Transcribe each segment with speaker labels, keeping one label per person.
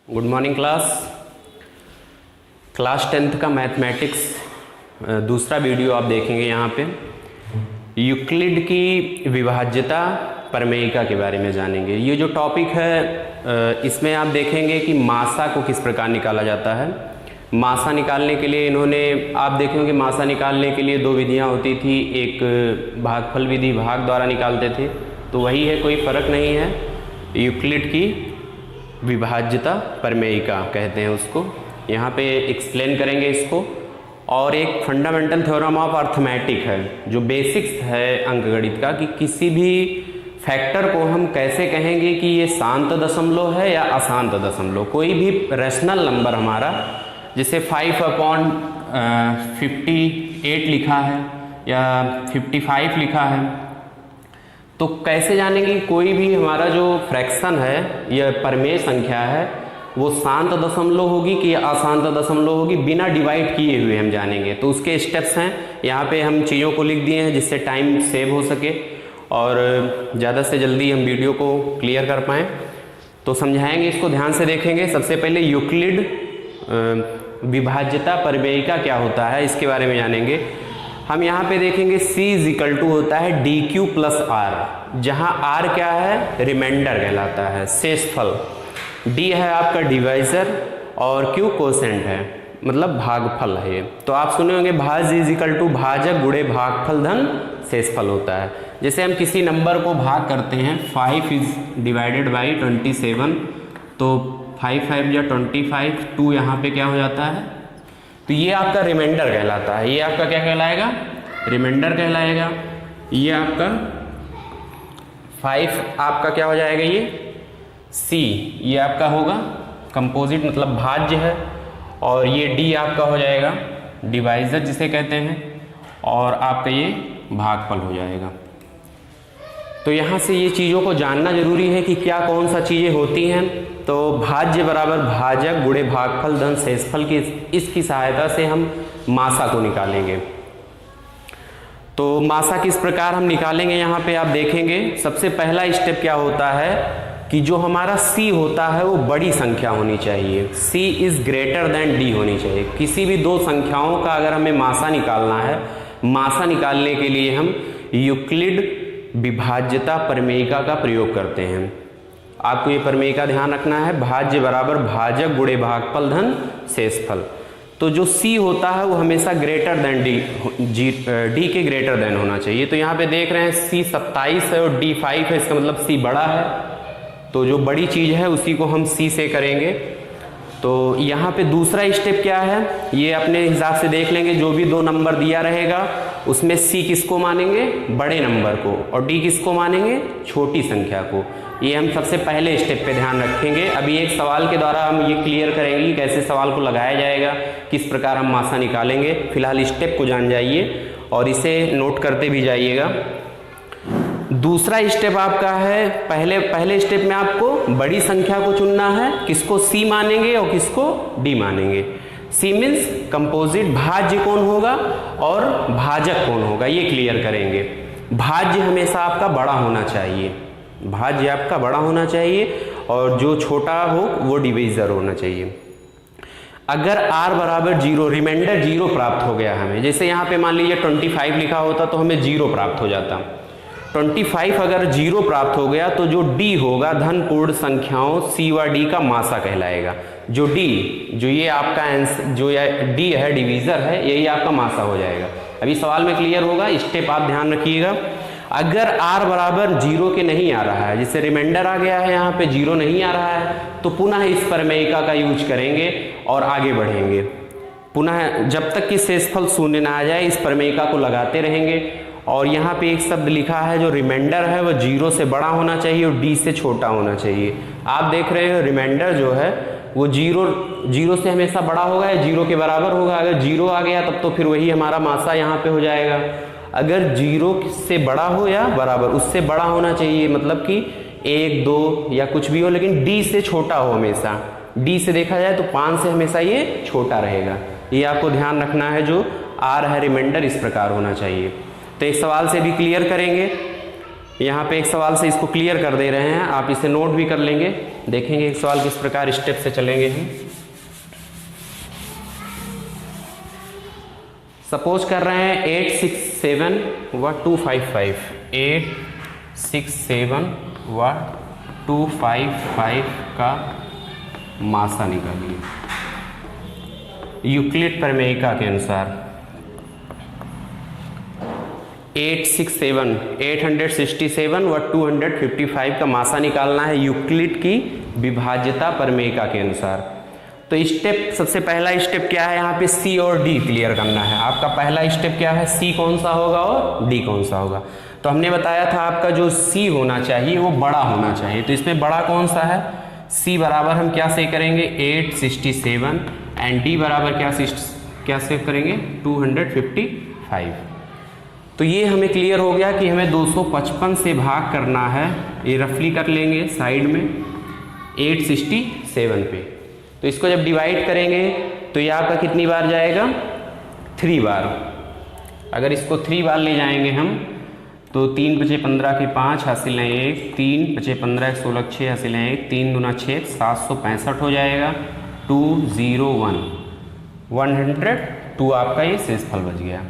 Speaker 1: Good morning class 10th का mathematics दूसरा video आप देखेंगे। यहाँ पे यूक्लिड की विभाज्यता प्रमेयिका के बारे में जानेंगे। ये जो टॉपिक है इसमें आप देखेंगे कि मासा को किस प्रकार निकाला जाता है। मासा निकालने के लिए इन्होंने आप देखेंगे मासा निकालने के लिए दो विधियाँ होती थी। एक भागफल विधि भाग द्वारा निकालते थे, तो वही है, कोई फ़र्क नहीं है। यूक्लिड की विभाज्यता प्रमेयिका कहते हैं उसको। यहाँ पे एक्सप्लेन करेंगे इसको। और एक फंडामेंटल थ्योरम ऑफ अर्थमेटिक है जो बेसिक्स है अंकगणित का, कि किसी भी फैक्टर को हम कैसे कहेंगे कि ये शांत दशमलव है या अशांत दशमलव। कोई भी रैशनल नंबर हमारा, जैसे 5/58 लिखा है या 55 लिखा है, तो कैसे जानेंगे कोई भी हमारा जो फ्रैक्शन है या प्रमेय संख्या है वो शांत दशमलव होगी कि अशांत दशमलव होगी, बिना डिवाइड किए हुए हम जानेंगे। तो उसके स्टेप्स हैं, यहाँ पे हम चीज़ों को लिख दिए हैं जिससे टाइम सेव हो सके और ज़्यादा से जल्दी हम वीडियो को क्लियर कर पाएँ। तो समझाएंगे, इसको ध्यान से देखेंगे। सबसे पहले यूक्लिड विभाज्यता प्रमेयिका क्या होता है इसके बारे में जानेंगे। हम यहाँ पे देखेंगे C होता है DQ + R, जहाँ R क्या है, रिमाइंडर कहलाता है, शेषफल। D है आपका डिवाइजर और Q कोसेंट है, मतलब भागफल है ये। तो आप सुने होंगे भाज्य भाजक गुणे भागफल धन शेषफल होता है। जैसे हम किसी नंबर को भाग करते हैं, 5/27, तो 5×5 या 25, 2 यहाँ पे क्या हो जाता है, तो ये आपका रिमाइंडर कहलाता है। ये आपका क्या कहलाएगा, रिमाइंडर कहलाएगा। ये आपका 5 आपका क्या हो जाएगा, ये C, ये आपका होगा कंपोजिट, मतलब भाज्य है। और ये D आपका हो जाएगा डिवाइजर जिसे कहते हैं, और आपका ये भागफल हो जाएगा। तो यहाँ से ये चीज़ों को जानना जरूरी है कि क्या कौन सा चीज़ें होती हैं। तो भाज्य बराबर भाजक गुणे भागफल धन शेषफल की इसकी सहायता से हम मासा को निकालेंगे। तो मासा किस प्रकार हम निकालेंगे, यहाँ पे आप देखेंगे। सबसे पहला स्टेप क्या होता है कि जो हमारा C होता है वो बड़ी संख्या होनी चाहिए, C is greater than D होनी चाहिए। किसी भी दो संख्याओं का अगर हमें मासा निकालना है, मासा निकालने के लिए हम यूक्लिड विभाज्यता प्रमेयिका का प्रयोग करते हैं। आपको ये प्रमेयिका ध्यान रखना है, भाज्य बराबर भाजक गुणे भागफल धन शेषफल। तो जो C होता है वो हमेशा ग्रेटर देन D के ग्रेटर देन होना चाहिए। तो यहाँ पे देख रहे हैं C 27 है और D 5 है, इसका मतलब C बड़ा है। तो जो बड़ी चीज़ है उसी को हम C से करेंगे। तो यहाँ पे दूसरा स्टेप क्या है, ये अपने हिसाब से देख लेंगे। जो भी दो नंबर दिया रहेगा उसमें C किसको मानेंगे, बड़े नंबर को, और D किसको मानेंगे, छोटी संख्या को। ये हम सबसे पहले स्टेप पे ध्यान रखेंगे। अभी एक सवाल के द्वारा हम ये क्लियर करेंगे कि कैसे सवाल को लगाया जाएगा, किस प्रकार हम मासा निकालेंगे। फिलहाल स्टेप को जान जाइए और इसे नोट करते भी जाइएगा। दूसरा स्टेप आपका है, पहले स्टेप में आपको बड़ी संख्या को चुनना है, किसको C मानेंगे और किसको D मानेंगे। C मीन्स कंपोजिट, भाज्य कौन होगा और भाजक कौन होगा, ये क्लियर करेंगे। भाज्य हमेशा आपका बड़ा होना चाहिए, भाज्य आपका बड़ा होना चाहिए, और जो छोटा हो वो डिवीजर होना चाहिए। अगर R बराबर 0, रिमाइंडर 0 प्राप्त हो गया हमें, जैसे यहाँ पे मान लीजिए 25 लिखा होता तो हमें 0 प्राप्त हो जाता। 25 अगर 0 प्राप्त हो गया तो जो D होगा धन पूर्ण संख्याओं C व D का मासा कहलाएगा। जो D, जो ये आपका आंसर, जो D है डिवीजर है, यही आपका मासा हो जाएगा। अभी सवाल में क्लियर होगा, स्टेप आप ध्यान रखिएगा। अगर R बराबर 0 के नहीं आ रहा है, जिससे रिमाइंडर आ गया है, यहाँ पे 0 नहीं आ रहा है, तो पुनः इस प्रमेयिका का यूज करेंगे और आगे बढ़ेंगे। पुनः जब तक कि शेषफल शून्य ना आ जाए इस प्रमेयिका को लगाते रहेंगे। और यहाँ पे एक शब्द लिखा है, जो रिमाइंडर है वो 0 से बड़ा होना चाहिए और D से छोटा होना चाहिए। आप देख रहे हो रिमाइंडर जो है वो 0 से हमेशा बड़ा होगा या 0 के बराबर होगा। अगर 0 आ गया तब तो फिर वही हमारा मासा यहाँ पे हो जाएगा। अगर 0 से बड़ा हो या बराबर, उससे बड़ा होना चाहिए, मतलब कि 1, 2 या कुछ भी हो, लेकिन D से छोटा हो हमेशा। D से देखा जाए तो 5 से हमेशा ये छोटा रहेगा। ये आपको ध्यान रखना है। जो R है रिमाइंडर इस प्रकार होना चाहिए। तो एक सवाल से भी क्लियर करेंगे। यहाँ पे एक सवाल से इसको क्लियर कर दे रहे हैं, आप इसे नोट भी कर लेंगे। देखेंगे एक सवाल किस प्रकार स्टेप से चलेंगे हम। सपोज कर रहे हैं 867 व 255, 867 व 255 का मासा निकालिए यूक्लिड प्रमेयिका के अनुसार। 867 व 255 का मासा निकालना है यूक्लिड की विभाज्यता प्रमेयिका के अनुसार। तो स्टेप, सबसे पहला स्टेप क्या है, यहाँ पे सी और डी क्लियर करना है। आपका पहला स्टेप क्या है, सी कौन सा होगा और डी कौन सा होगा। तो हमने बताया था आपका जो सी होना चाहिए वो बड़ा होना चाहिए। तो इसमें बड़ा कौन सा है, सी बराबर हम क्या से करेंगे 867 एंड डी बराबर क्या से करेंगे 255। तो ये हमें क्लियर हो गया कि हमें 255 से भाग करना है। ये रफली कर लेंगे साइड में 867 पे। तो इसको जब डिवाइड करेंगे तो ये आपका कितनी बार जाएगा, 3 बार। अगर इसको 3 बार ले जाएंगे हम तो 3 बचे 15 के 5 हासिल है 1, 3 बचे 15 के 16 6 हासिल है 1, 3 दूना 6, 765 हो जाएगा। 201 102 आपका ये शेषफल बच गया।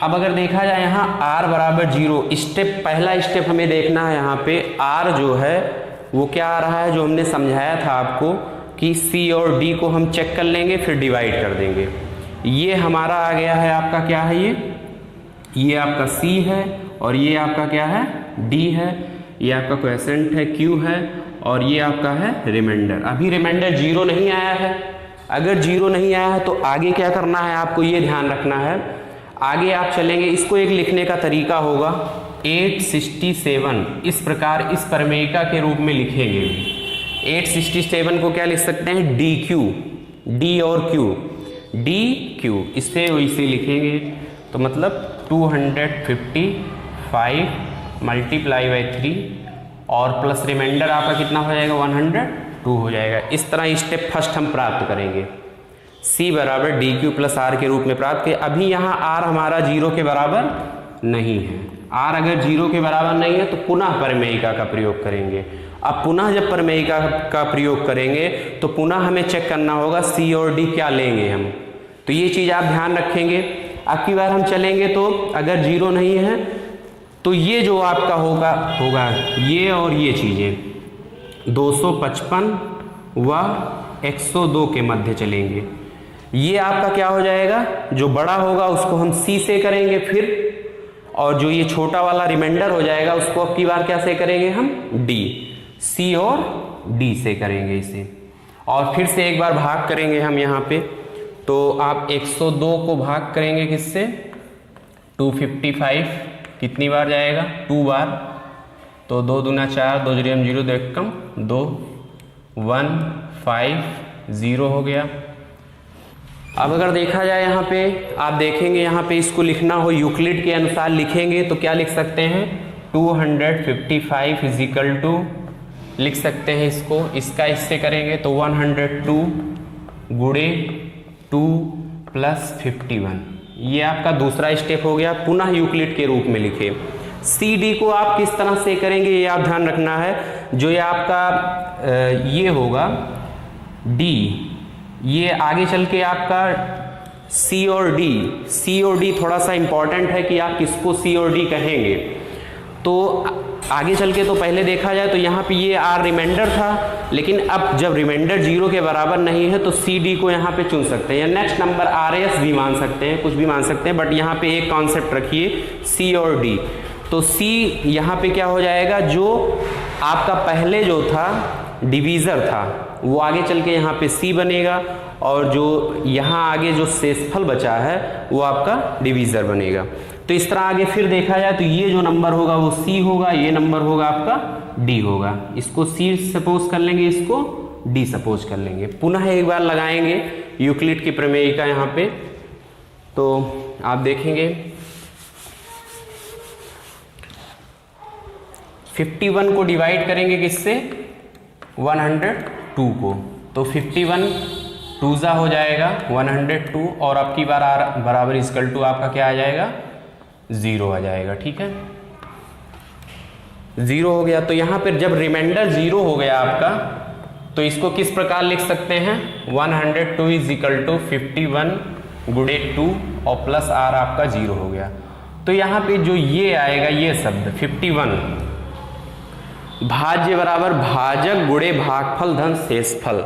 Speaker 1: अब अगर देखा जाए यहाँ r बराबर 0, स्टेप पहला स्टेप हमें देखना है। यहाँ पे r जो है वो क्या आ रहा है, जो हमने समझाया था आपको कि c और d को हम चेक कर लेंगे फिर डिवाइड कर देंगे। ये हमारा आ गया है आपका क्या है, ये आपका c है और ये आपका क्या है d है। ये आपका क्वोशेंट है q है और ये आपका है रिमाइंडर। अभी रिमाइंडर 0 नहीं आया है। अगर 0 नहीं आया है तो आगे क्या करना है आपको ये ध्यान रखना है। आगे आप चलेंगे, इसको एक लिखने का तरीका होगा 867 इस प्रकार इस प्रमेयिका के रूप में लिखेंगे। 867 को क्या लिख सकते हैं, डी क्यू, डी और क्यू, डी क्यू, इससे वैसे लिखेंगे। तो मतलब 255 मल्टीप्लाई बाई 3 और प्लस रिमाइंडर आपका कितना हो जाएगा 102 हो जाएगा। इस तरह स्टेप फर्स्ट हम प्राप्त करेंगे, c बराबर डी क्यू प्लस आर के रूप में प्राप्त किया। अभी यहाँ r हमारा 0 के बराबर नहीं है। r अगर 0 के बराबर नहीं है तो पुनः प्रमेयिका का प्रयोग करेंगे। अब पुनः जब प्रमेयिका का प्रयोग करेंगे तो पुनः हमें चेक करना होगा c और d क्या लेंगे हम। तो ये चीज़ आप ध्यान रखेंगे। अब की बार हम चलेंगे तो अगर 0 नहीं है तो ये जो आपका होगा ये और ये चीज़ें 255 व 102 के मध्य चलेंगे। ये आपका क्या हो जाएगा, जो बड़ा होगा उसको हम c से करेंगे फिर, और जो ये छोटा वाला रिमाइंडर हो जाएगा उसको अब की बार क्या से करेंगे हम d, c और d से करेंगे इसे। और फिर से एक बार भाग करेंगे हम यहाँ पे। तो आप 102 को भाग करेंगे किससे 255, कितनी बार जाएगा 2 बार। तो 2 दूना 4, 2 जीरो 0, 2 एक कम 2, 1 5 0 हो गया। अब अगर देखा जाए यहाँ पे, आप देखेंगे यहाँ पे इसको लिखना हो यूक्लिड के अनुसार लिखेंगे तो क्या लिख सकते हैं 255 इजिकल टू, लिख सकते हैं इसको, इसका इससे करेंगे तो 102 गुणे 2 प्लस 51। ये आपका दूसरा स्टेप हो गया। पुनः यूक्लिड के रूप में लिखे। सी डी को आप किस तरह से करेंगे ये आप ध्यान रखना है। जो ये आपका ये होगा डी, ये आगे चल के आपका सी और डी थोड़ा सा इंपॉर्टेंट है कि आप किसको सी और डी कहेंगे। तो आगे चल के तो पहले देखा जाए तो यहाँ पे ये आर रिमाइंडर था, लेकिन अब जब रिमाइंडर 0 के बराबर नहीं है तो सी डी को यहाँ पे चुन सकते हैं, या नेक्स्ट नंबर आर एस भी मान सकते हैं, कुछ भी मान सकते हैं, बट यहाँ पे एक कॉन्सेप्ट रखिए सी और डी। तो सी यहाँ पे क्या हो जाएगा, जो आपका पहले जो था डिवीज़र था वो आगे चल के यहाँ पे सी बनेगा, और जो यहाँ आगे जो शेषफल बचा है वो आपका डिवीज़र बनेगा। तो इस तरह आगे फिर देखा जाए तो ये जो नंबर होगा वो सी होगा, ये नंबर होगा आपका डी होगा। इसको सी सपोज कर लेंगे, इसको डी सपोज कर लेंगे। पुनः एक बार लगाएंगे यूक्लिड की प्रमेयिका यहाँ पे। तो आप देखेंगे 51 को डिवाइड करेंगे किससे 102 को, तो 51 2 हो जाएगा 102, और अब की बार आर बराबर इक्वल टू आपका क्या आ जाएगा 0 आ जाएगा। ठीक है, 0 हो गया। तो यहाँ पर जब रिमाइंडर 0 हो गया आपका, तो इसको किस प्रकार लिख सकते हैं, 102 इज इक्वल टू 51 गुणे 2 और प्लस r आपका 0 हो गया। तो यहाँ पे जो ये आएगा ये शब्द 51 भाज्य बराबर भाजक गुणे भागफल धन शेषफल।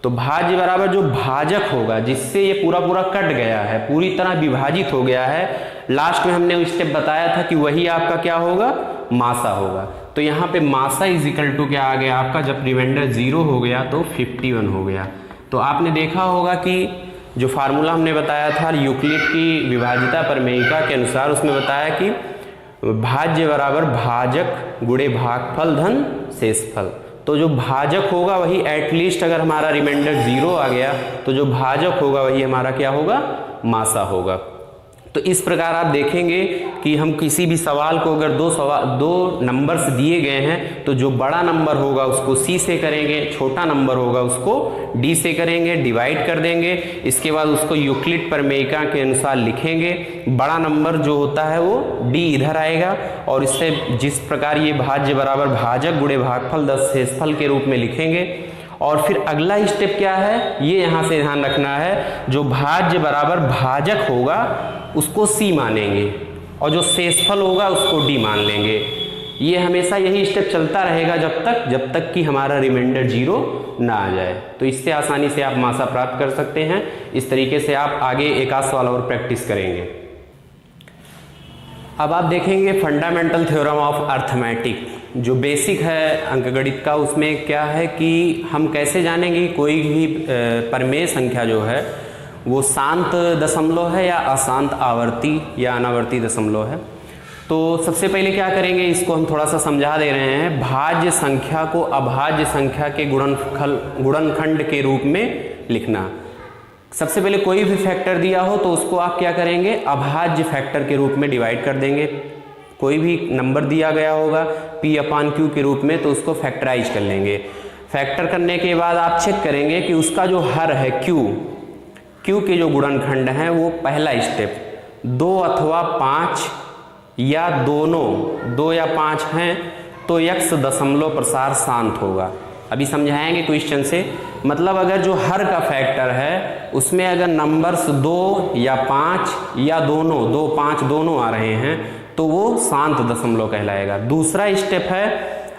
Speaker 1: तो भाज्य बराबर जो भाजक होगा जिससे ये पूरा पूरा कट गया है, पूरी तरह विभाजित हो गया है, लास्ट में हमने स्टेप बताया था कि वही आपका क्या होगा, मासा होगा। तो यहाँ पे मासा इज इक्वल टू क्या आ गया आपका, जब रिमाइंडर 0 हो गया तो 51 हो गया। तो आपने देखा होगा कि जो फार्मूला हमने बताया था यूक्लिड की विभाजिता प्रमेयिका के अनुसार, उसमें बताया कि भाज्य बराबर भाजक गुणे भागफल धन शेषफल। तो जो भाजक होगा वही एटलीस्ट, अगर हमारा रिमाइंडर 0 आ गया तो जो भाजक होगा वही हमारा क्या होगा, मासा होगा। तो इस प्रकार आप देखेंगे कि हम किसी भी सवाल को अगर दो नंबर्स दिए गए हैं तो जो बड़ा नंबर होगा उसको C से करेंगे, छोटा नंबर होगा उसको D से करेंगे, डिवाइड कर देंगे, इसके बाद उसको यूक्लिड प्रमेयिका के अनुसार लिखेंगे। बड़ा नंबर जो होता है वो D इधर आएगा और इससे जिस प्रकार ये भाज्य बराबर भाजक गुणे भागफल धन शेषफल के रूप में लिखेंगे। और फिर अगला स्टेप क्या है, ये यहाँ से ध्यान रखना है, जो भाज्य बराबर भाजक होगा उसको C मानेंगे और जो शेषफल होगा उसको D मान लेंगे। ये हमेशा यही स्टेप चलता रहेगा जब तक कि हमारा रिमाइंडर 0 ना आ जाए। तो इससे आसानी से आप मासा प्राप्त कर सकते हैं। इस तरीके से आप आगे एक आध सवाल और प्रैक्टिस करेंगे। अब आप देखेंगे फंडामेंटल थ्योरम ऑफ अर्थमेटिक, जो बेसिक है अंकगणित का, उसमें क्या है कि हम कैसे जानेंगे कोई भी प्रमेय संख्या जो है वो शांत दशमलव है या अशांत आवर्ती या अनावर्ती दशमलव है। तो सबसे पहले क्या करेंगे, इसको हम थोड़ा सा समझा दे रहे हैं। भाज्य संख्या को अभाज्य संख्या के गुणनखंड के रूप में लिखना। सबसे पहले कोई भी फैक्टर दिया हो तो उसको आप क्या करेंगे, अभाज्य फैक्टर के रूप में डिवाइड कर देंगे। कोई भी नंबर दिया गया होगा P/Q के रूप में तो उसको फैक्टराइज कर लेंगे। फैक्टर करने के बाद आप चेक करेंगे कि उसका जो हर है Q के जो गुणनखंड हैं वो पहला स्टेप 2 अथवा 5 या दोनों 2 या 5 हैं तो x दशमलव प्रसार शांत होगा। अभी समझाएंगे क्वेश्चन से। मतलब अगर जो हर का फैक्टर है उसमें अगर नंबर्स 2 या 5 या दोनों 2 5 दोनों आ रहे हैं तो वो शांत दशमलव कहलाएगा। दूसरा स्टेप है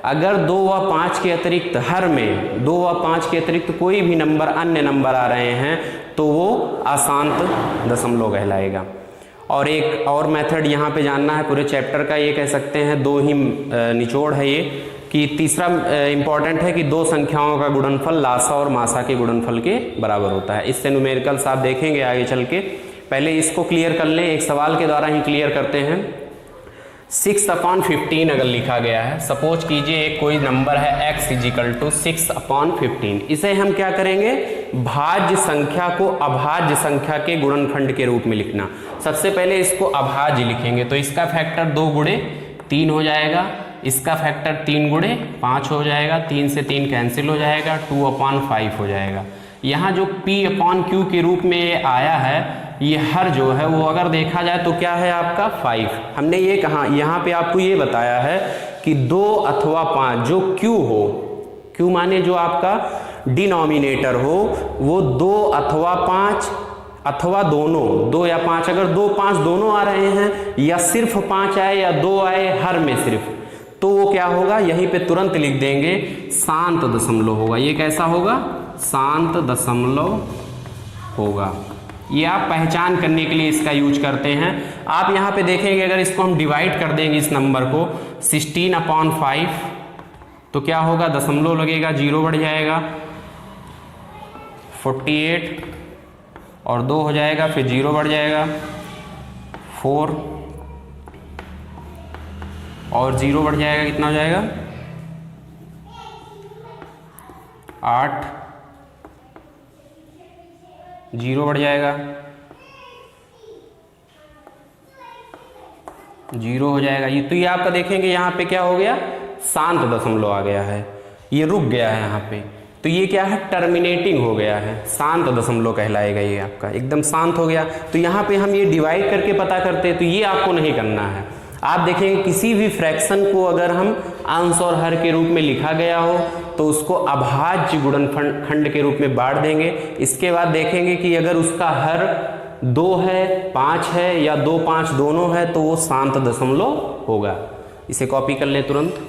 Speaker 1: अगर 2 व 5 के अतिरिक्त हर में 2 व 5 के अतिरिक्त कोई भी नंबर अन्य नंबर आ रहे हैं तो वो अशांत दशमलव कहलाएगा। और एक और मेथड यहाँ पे जानना है पूरे चैप्टर का, ये कह सकते हैं 2 ही निचोड़ है ये, कि तीसरा इंपॉर्टेंट है कि 2 संख्याओं का गुणनफल लासा और मासा के गुणनफल के बराबर होता है। इससे न्यूमेरिकल्स आप देखेंगे आगे चल के। पहले इसको क्लियर कर लें, एक सवाल के द्वारा ही क्लियर करते हैं। 6/15 अगर लिखा गया है, सपोज कीजिए एक कोई नंबर है x = 6/15, इसे हम क्या करेंगे, भाज्य संख्या को अभाज्य संख्या के गुणनखंड के रूप में लिखना। सबसे पहले इसको अभाज्य लिखेंगे तो इसका फैक्टर 2 गुणे 3 हो जाएगा, इसका फैक्टर 3 गुणे 5 हो जाएगा, 3 से 3 कैंसिल हो जाएगा, 2/5 हो जाएगा। यहाँ जो P/Q के रूप में आया है ये हर जो है वो अगर देखा जाए तो क्या है आपका 5। हमने ये कहा, यहाँ पे आपको ये बताया है कि 2 अथवा 5 जो Q हो, Q माने जो आपका डिनोमिनेटर हो वो 2 अथवा 5 अथवा दोनों 2 या 5, अगर 2 5 दोनों आ रहे हैं या सिर्फ 5 आए या 2 आए हर में सिर्फ, तो वो क्या होगा, यहीं पे तुरंत लिख देंगे शांत दशमलव होगा। ये कैसा होगा, शांत दशमलव होगा। ये आप पहचान करने के लिए इसका यूज करते हैं। आप यहाँ पे देखेंगे अगर इसको हम डिवाइड कर देंगे इस नंबर को 16/5 तो क्या होगा, दशमलव लगेगा, 0 बढ़ जाएगा, 48 और 2 हो जाएगा, फिर 0 बढ़ जाएगा, 4 और 0 बढ़ जाएगा, कितना हो जाएगा, 8, 0 बढ़ जाएगा, 0 हो जाएगा। ये तो ये आपका देखेंगे यहाँ पे क्या हो गया, शांत दशमलव आ गया है, ये रुक गया है यहाँ पे, तो ये क्या है, टर्मिनेटिंग हो गया है, शांत दशमलव कहलाएगा। ये आपका एकदम शांत हो गया। तो यहाँ पे हम ये डिवाइड करके पता करते हैं, तो ये आपको नहीं करना है। आप देखेंगे किसी भी फ्रैक्शन को अगर हम अंश और हर के रूप में लिखा गया हो तो उसको अभाज्य गुणनखंड के रूप में बांट देंगे। इसके बाद देखेंगे कि अगर उसका हर 2 है, 5 है या 2, 5 दोनों है तो वो शांत दशमलव होगा। इसे कॉपी कर लें तुरंत।